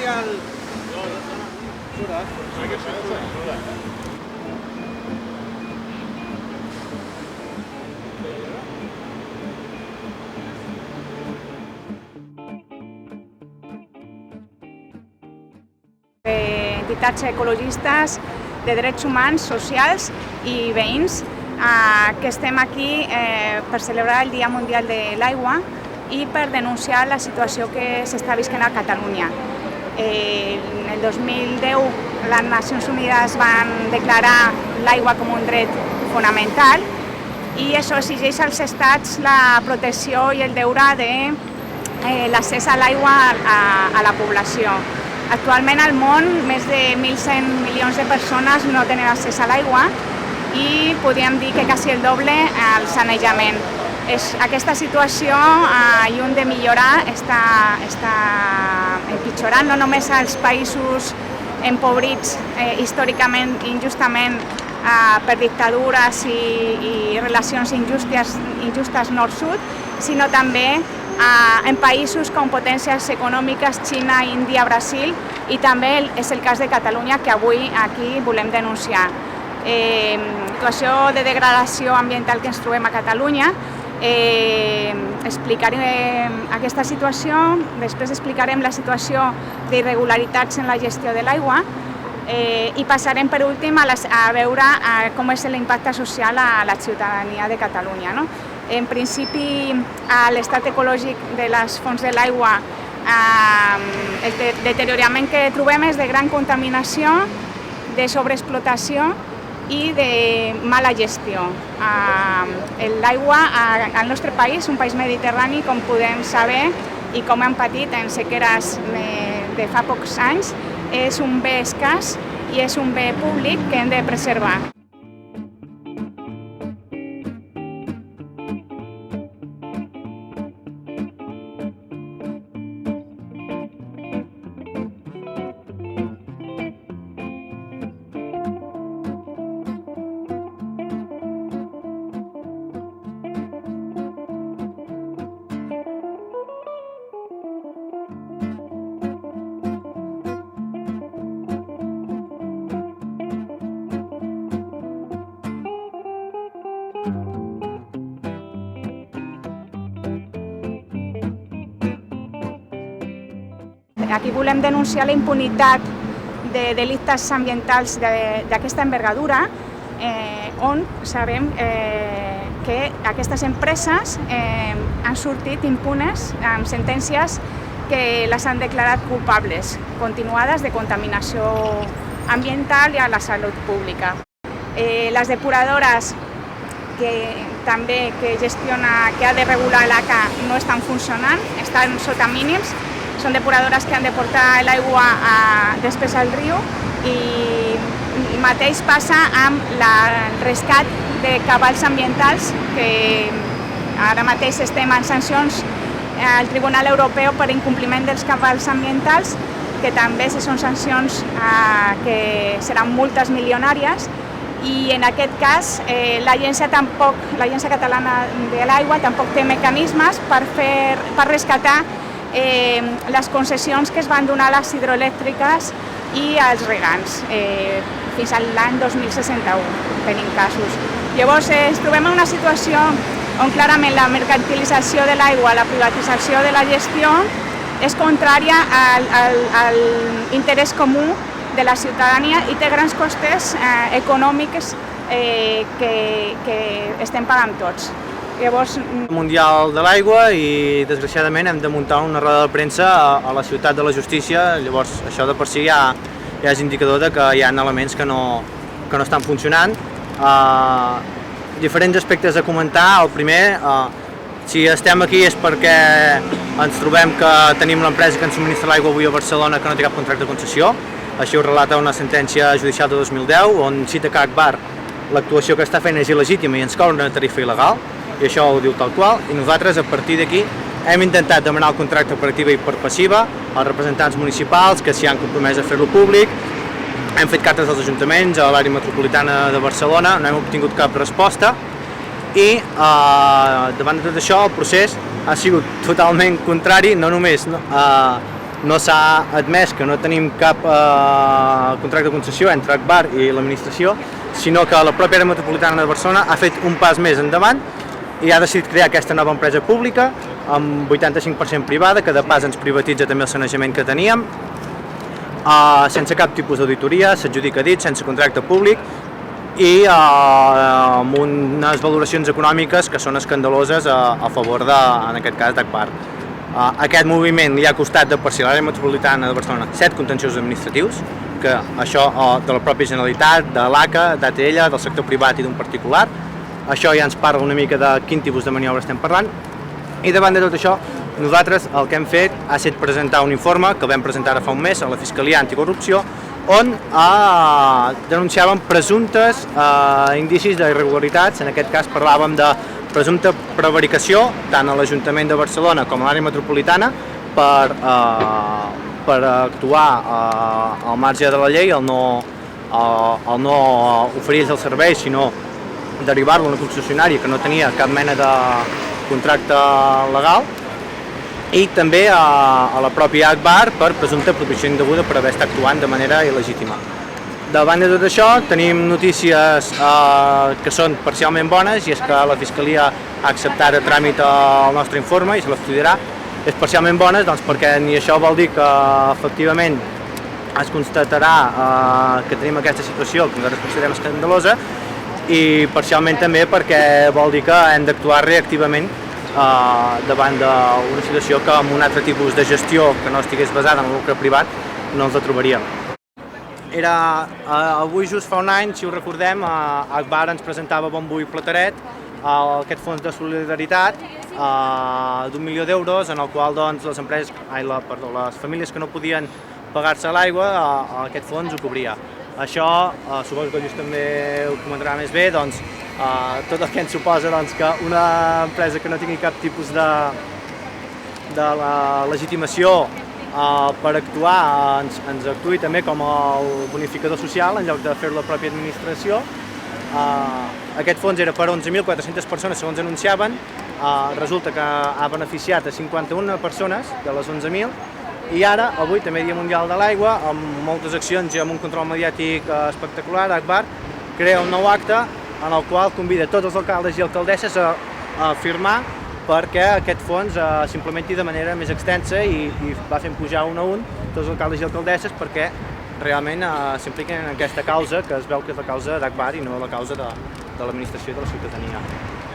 Mundial. Entitats ecologistes de drets humans, socials i veïns que estem aquí per celebrar el Dia Mundial de l'Aigua i per denunciar la situació que s'està visquent a Catalunya. En el 2010 les Nacions Unides van declarar l'aigua com un dret fonamental i això exigeix als estats la protecció i el deure de l'accés a l'aigua a la població. Actualment al món més de 1.100 milions de persones no tenen accés a l'aigua i podríem dir que quasi el doble al sanejament. Aquesta situació, lluny de millorar, està empitjorant no només als països empobrits històricament, injustament, per dictadures i relacions injustes nord-sud, sinó també en països com potències econòmiques, Xina, Índia, Brasil, i també és el cas de Catalunya, que avui aquí volem denunciar. Situació de degradació ambiental que ens trobem a Catalunya. Explicarem aquesta situació, després explicarem la situació d'irregularitats en la gestió de l'aigua i passarem per últim a veure com és l'impacte social a la ciutadania de Catalunya. En principi, a l'estat ecològic de les fonts de l'aigua, el deteriorament que trobem és de gran contaminació, de sobreexplotació i de mala gestió. L'aigua al nostre país, un país mediterrani, com podem saber i com hem patit en sequeres de fa pocs anys, és un bé escàs i és un bé públic que hem de preservar. Aquí volem denunciar la impunitat de delictes ambientals d'aquesta envergadura, on sabem que aquestes empreses han sortit impunes amb sentències que les han declarat culpables, continuades de contaminació ambiental i a la salut pública. Les depuradores que ha de regular l'ACA no estan funcionant, estan sota mínims. Són depuradores que han de portar l'aigua després al riu i mateix passa amb el rescat de cabals ambientals, que ara mateix estem en sancions al Tribunal Europeu per incompliment dels cabals ambientals, que també són sancions que seran multes milionàries, i en aquest cas l'Agència Catalana de l'Aigua tampoc té mecanismes per rescatar les concessions que es van donar a les hidroelèctriques i als regants fins a l'any 2061, tenim casos. Llavors ens trobem en una situació on clarament la mercantilització de l'aigua, la privatització de la gestió és contrària al interès comú de la ciutadania i té grans costes econòmics que estem pagant tots. Mundial de l'Aigua i desgraciadament hem de muntar una roda de premsa a la ciutat de la justícia, llavors això de per si ja és indicador que hi ha elements que no estan funcionant. Diferents aspectes a comentar. El primer, si estem aquí és perquè ens trobem que tenim l'empresa que ens subministra l'aigua avui a Barcelona que no té cap contracte de concessió. Així ho relata una sentència judicial de 2010 on cita que Agbar l'actuació que està fent és il·legítima i ens cobra una tarifa il·legal, i això ho diu tal qual, i nosaltres a partir d'aquí hem intentat demanar el contracte per activa i per passiva als representants municipals que s'hi han compromès a fer-lo públic. Hem fet cartes als ajuntaments, a l'àrea metropolitana de Barcelona, no hem obtingut cap resposta i davant de tot això el procés ha sigut totalment contrari, no només no s'ha admès que no tenim cap contracte de concessió entre Agbar i l'administració, sinó que la pròpia àrea metropolitana de Barcelona ha fet un pas més endavant i ha decidit crear aquesta nova empresa pública amb 85% privada, que de pas ens privatitza també el sanejament que teníem, sense cap tipus d'auditoria, s'adjudica dit, sense contracte públic i amb unes valoracions econòmiques que són escandaloses a favor de, en aquest cas, d'Agbar. Aquest moviment li ha costat de per si l'àrea metropolitana de Barcelona 7 contenciosos administratius, que això de la pròpia Generalitat, de l'ACA, d'ATL, del sector privat i d'un particular. Això ja ens parla una mica de quin tipus de maniobra estem parlant. I davant de tot això, nosaltres el que hem fet ha estat presentar un informe que vam presentar ara fa un mes a la Fiscalia Anticorrupció, on denunciàvem presumptes indicis d'irregularitats. En aquest cas parlàvem de presumpta prevaricació tant a l'Ajuntament de Barcelona com a l'àrea metropolitana per actuar al marge de la llei, el no oferir el servei, sinó derivar-lo a una concessionària que no tenia cap mena de contracte legal, i també a la pròpia Agbar per presumpta apropiació indeguda per haver estat actuant de manera il·legítima. Davant de tot això tenim notícies que són parcialment bones, i és que la Fiscalia ha acceptat a tràmit el nostre informe i se l'estudiarà. És parcialment bones doncs, perquè ni això vol dir que efectivament es constatarà que tenim aquesta situació que nosaltres considerem escandalosa, i parcialment també perquè vol dir que hem d'actuar reactivament davant d'una situació que amb un altre tipus de gestió que no estigués basada en el lucre privat no ens la trobaríem. Avui just fa un any, si ho recordem, Agbar ens presentava bombo i plateret aquest fons de solidaritat d'1 milió d'euros, en el qual doncs, les famílies que no podien pagar-se l'aigua, aquest fons ho cobria. Això, suposo que just també ho comentarà més bé, doncs, tot el que ens suposa que una empresa que no tingui cap tipus de legitimació per actuar ens actuï també com el bonificador social en lloc de fer-ho la pròpia administració. Aquest fons era per 11.400 persones, segons anunciaven. Resulta que ha beneficiat a 51 persones de les 11.000, i ara, avui, també Dia Mundial de l'Aigua, amb moltes accions i amb un control mediàtic espectacular, Agbar crea un nou acte en el qual convida tots els alcaldes i alcaldesses a firmar perquè aquest fons s'implementi de manera més extensa, i va fent pujar un a un tots els alcaldes i alcaldesses perquè realment s'impliquen en aquesta causa, que es veu que és la causa d'Agbar i no la causa de l'administració i de la ciutadania.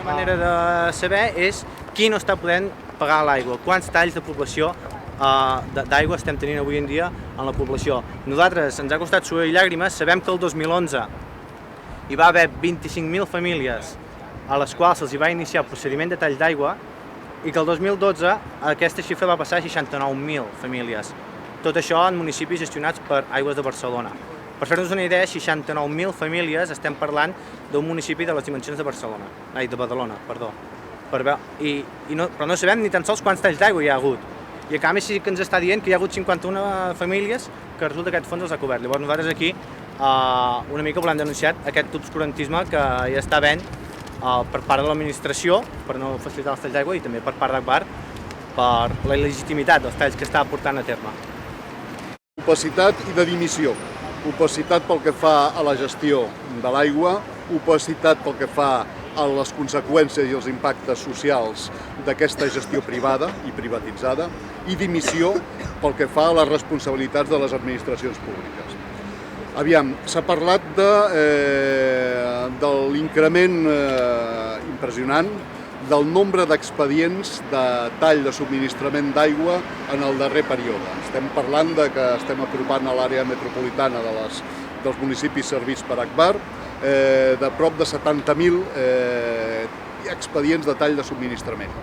La manera de saber és qui no està podent pagar l'aigua, quants talls de població d'aigua estem tenint avui en dia en la població. Nosaltres ens ha costat suor i llàgrimes. Sabem que el 2011 hi va haver 25.000 famílies a les quals se'ls va iniciar el procediment de tall d'aigua, i que el 2012 aquesta xifra va passar a 69.000 famílies. Tot això en municipis gestionats per Aigües de Barcelona. Per fer-nos una idea, 69.000 famílies, estem parlant d'un municipi de les dimensions de Badalona, perdó. Però no sabem ni tan sols quants talls d'aigua hi ha hagut. I a canvi sí que ens està dient que hi ha hagut 51 famílies que resulta que aquest fons els ha cobert. Llavors nosaltres aquí una mica volem denunciar aquest obscurantisme que hi està havent per part de l'administració per no facilitar els talls d'aigua, i també per part d'Agbar per la il·legitimitat dels talls que està portant a terme. Opacitat i de dimissió. Opacitat pel que fa a la gestió de l'aigua, opacitat pel que fa a les conseqüències i els impactes socials d'aquesta gestió privada i privatitzada, i dimissió pel que fa a les responsabilitats de les administracions públiques. Aviam, s'ha parlat de l'increment impressionant del nombre d'expedients de tall de subministrament d'aigua en el darrer període. Estem parlant que estem apropant a l'àrea metropolitana dels municipis servits per Agbar, de prop de 70.000 expedients de tall de subministrament.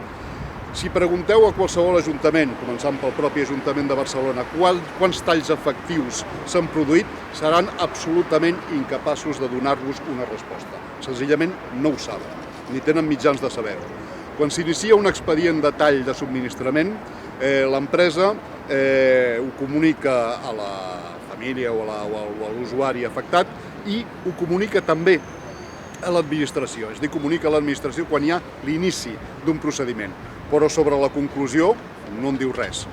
Si pregunteu a qualsevol ajuntament, començant pel propi Ajuntament de Barcelona, quants talls efectius s'han produït, seran absolutament incapaços de donar-vos una resposta. Senzillament no ho saben, ni tenen mitjans de saber-ho. Quan s'inicia un expedient de tall de subministrament, l'empresa ho comunica a la família o a l'usuari afectat, i ho comunica també a l'administració, és a dir, comunica a l'administració quan hi ha l'inici d'un procediment, però sobre la conclusió no en diu res.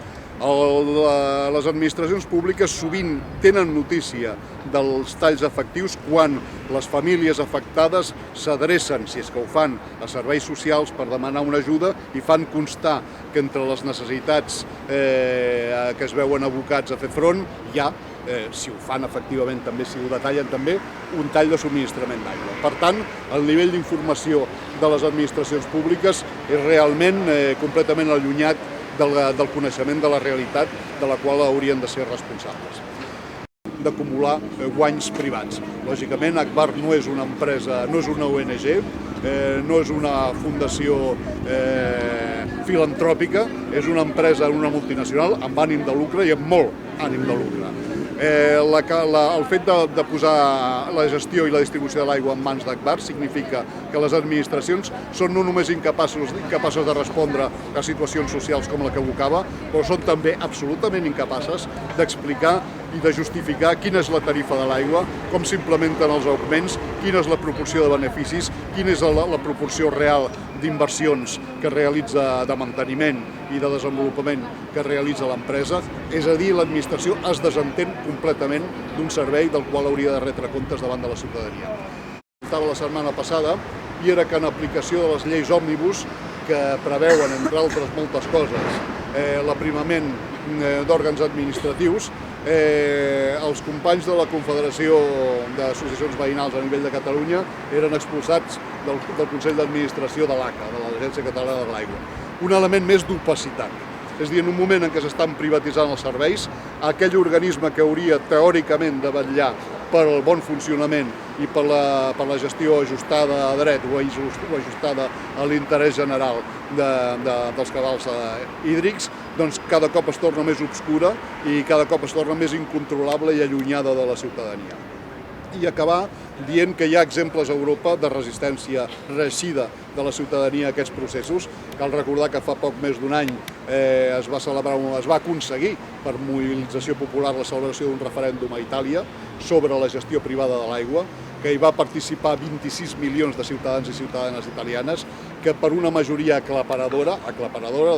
Les administracions públiques sovint tenen notícia dels talls efectius quan les famílies afectades s'adrecen, si és que ho fan, a serveis socials per demanar una ajuda i fan constar que entre les necessitats que es veuen abocats a fer front hi ha, si ho fan efectivament també, si ho detallen també, un tall de subministrament d'aigua. Per tant, el nivell d'informació de les administracions públiques és realment completament allunyat del coneixement de la realitat de la qual haurien de ser responsables. D'acumular guanys privats. Lògicament, Agbar no és una empresa, no és una ONG, no és una fundació filantròpica, és una empresa, una multinacional amb ànim de lucre i amb molt ànim de lucre. El fet de posar la gestió i la distribució de l'aigua en mans d'Agbar significa que les administracions són no només incapaces de respondre a situacions socials com la que evocava, però són també absolutament incapaces d'explicar i de justificar quina és la tarifa de l'aigua, com s'implementen els augments, quina és la proporció de beneficis, quina és la proporció real d'inversions que realitza de manteniment i de desenvolupament que realitza l'empresa. És a dir, l'administració es desentén completament d'un servei del qual hauria de retre comptes davant de la ciutadania. La setmana passada i era que en aplicació de les lleis òmnibus que preveuen, entre altres moltes coses, l'aprimament d'òrgans administratius, els companys de la Confederació d'Associacions Veïnals a nivell de Catalunya eren expulsats del Consell d'Administració de l'ACA, de l'Agència Catalana de l'Aigua. Un element més d'opacitat. És a dir, en un moment en què s'estan privatitzant els serveis, aquell organisme que hauria teòricament de vetllar per al bon funcionament i per la gestió ajustada a dret o ajustada a l'interès general dels cabals hídrics, doncs cada cop es torna més obscura i cada cop es torna més incontrolable i allunyada de la ciutadania. I acabar dient que hi ha exemples a Europa de resistència reeixida de la ciutadania a aquests processos. Cal recordar que fa poc més d'un any es va aconseguir per mobilització popular la celebració d'un referèndum a Itàlia sobre la gestió privada de l'aigua, que hi va participar 26 milions de ciutadans i ciutadanes italianes, que per una majoria aclaparadora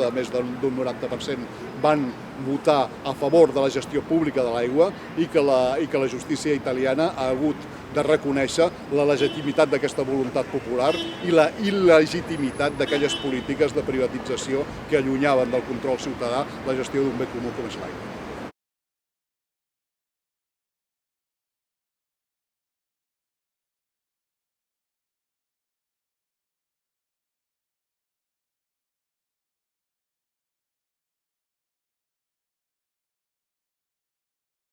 de més d'un 90%, van votar a favor de la gestió pública de l'aigua i que la justícia italiana ha hagut de reconèixer la legitimitat d'aquesta voluntat popular i la il·legitimitat d'aquelles polítiques de privatització que allunyaven del control ciutadà la gestió d'un bé comú com és l'aigua.